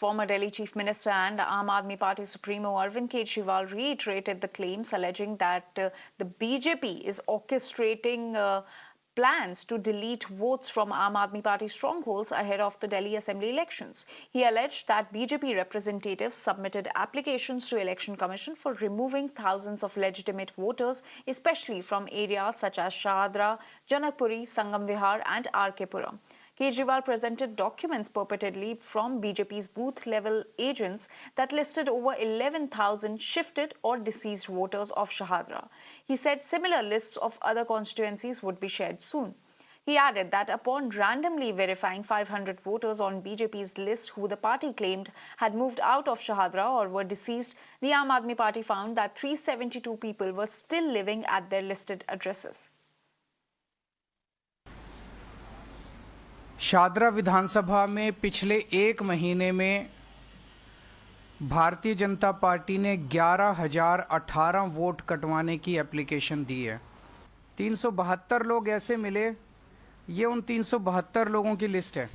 Former Delhi Chief Minister and Aam Aadmi Party Supremo Arvind Kejriwal reiterated the claims alleging that the BJP is orchestrating plans to delete votes from Aam Aadmi Party strongholds ahead of the Delhi Assembly elections. He alleged that BJP representatives submitted applications to Election Commission for removing thousands of legitimate voters, especially from areas such as Shahadra, Janakpuri, Sangam Vihar and RK Puram. Kejriwal presented documents purportedly from BJP's booth-level agents that listed over 11,000 shifted or deceased voters of Shahadra. He said similar lists of other constituencies would be shared soon. He added that upon randomly verifying 500 voters on BJP's list who the party claimed had moved out of Shahadra or were deceased, the Aam Aadmi Party found that 372 people were still living at their listed addresses. Shahdara विधानसभा में पिछले एक महीने में Bharatiya Janata party ने 11,018 vote कटवाने की application दी है। 372 लोग ऐसे मिले, ये उन 372 लोगों की लिस्ट है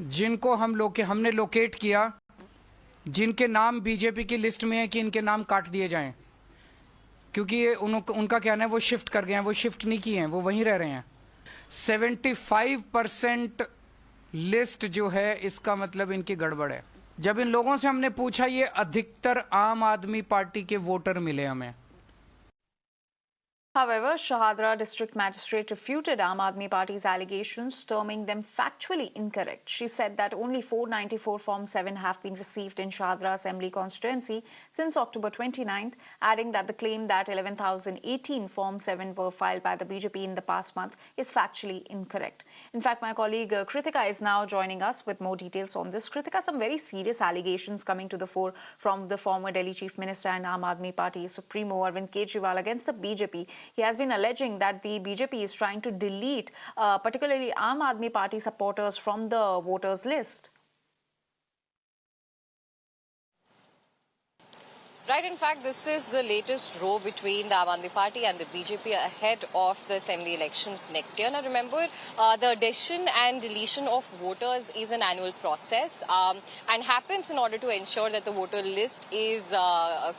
जिनको हमने लोकेट किया, जिनके नाम बीजेपी की लिस्ट में है कि इनके नाम काट दिए जाएं, क्योंकि ये उनका कहना है वो शिफ्ट कर गए हैं। वो शिफ्ट नहीं किए हैं, वो वहीं रह रहे हैं। 75% लिस्ट जो है, इसका मतलब इनकी गड़बड़ है। जब इन लोगों से हमने पूछा, ये अधिकतर आम आदमी पार्टी के वोटर मिले हमें। However, Shahadra District Magistrate refuted Aam Aadmi Party's allegations, terming them factually incorrect. She said that only 494 Form 7 have been received in Shahadra Assembly constituency since October 29th, adding that the claim that 11,018 Form 7 were filed by the BJP in the past month is factually incorrect. In fact, my colleague Kritika is now joining us with more details on this. Kritika, some very serious allegations coming to the fore from the former Delhi Chief Minister and Aam Aadmi Party Supremo Arvind Kejriwal against the BJP. He has been alleging that the BJP is trying to delete particularly Aam Aadmi Party supporters from the voters list. Right, in fact, this is the latest row between the Aam Aadmi Party and the BJP ahead of the assembly elections next year. Now, remember, the addition and deletion of voters is an annual process and happens in order to ensure that the voter list is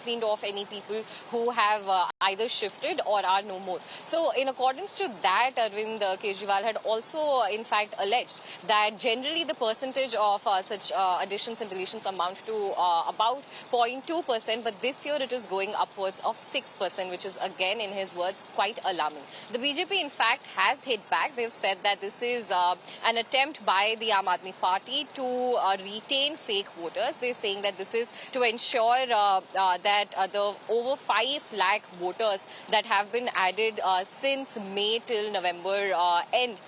cleaned off any people who have either shifted or are no more. So, in accordance to that, Arvind Kejriwal had also, in fact, alleged that generally the percentage of such additions and deletions amount to about 0.2%, but this year it is going upwards of 6%, which is again, in his words, quite alarming. The BJP, in fact, has hit back. They've said that this is an attempt by the Aam Aadmi Party to retain fake voters. They're saying that this is to ensure that the over 5 lakh voters that have been added since May till November end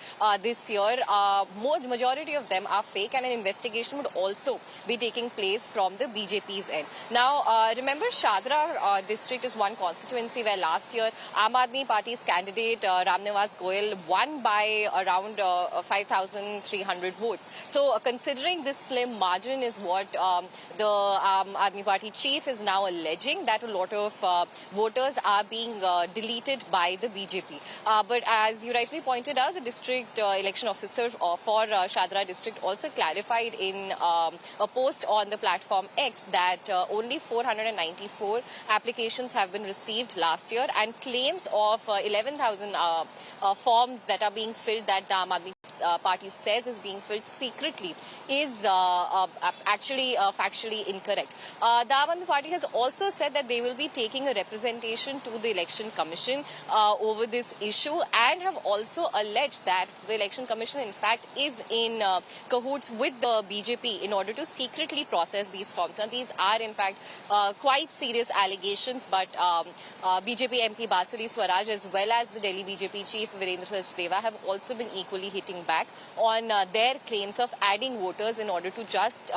this year, the majority of them are fake, and an investigation would also be taking place from the BJP's end. Now, remember, Shahadra district is one constituency where last year Aam Aadmi Party's candidate Ram Niwas Goyal won by around 5,300 votes. So considering this slim margin is what the Aam Aadmi Party chief is now alleging, that a lot of voters are being deleted by the BJP. But as you rightly pointed out, the district election officer for Shahadra district also clarified in a post on the platform X that only 494 applications have been received last year, and claims of 11,000 forms that are being filled, that the Aam Aadmi Party says is being filled secretly, is actually factually incorrect. The Aam Aadmi Party has also said that they will be taking a representation to the Election Commission over this issue, and have also alleged that the Election Commission in fact is in cahoots with the BJP in order to secretly process these forms. Now, these are in fact quite serious allegations, but BJP MP Basuri Swaraj as well as the Delhi BJP chief Virendra Sachdeva have also been equally hitting back on their claims of adding voters in order to just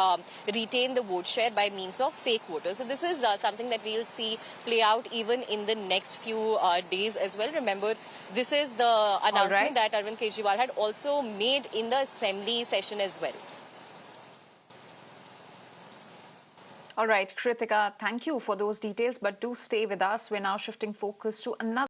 retain the vote share by means of fake voters. So this is something that we'll see play out even in the next few days as well. Remember, this is the announcement that Arvind Kejriwal had also made in the assembly session as well. All right, Kritika, thank you for those details, but do stay with us. We're now shifting focus to another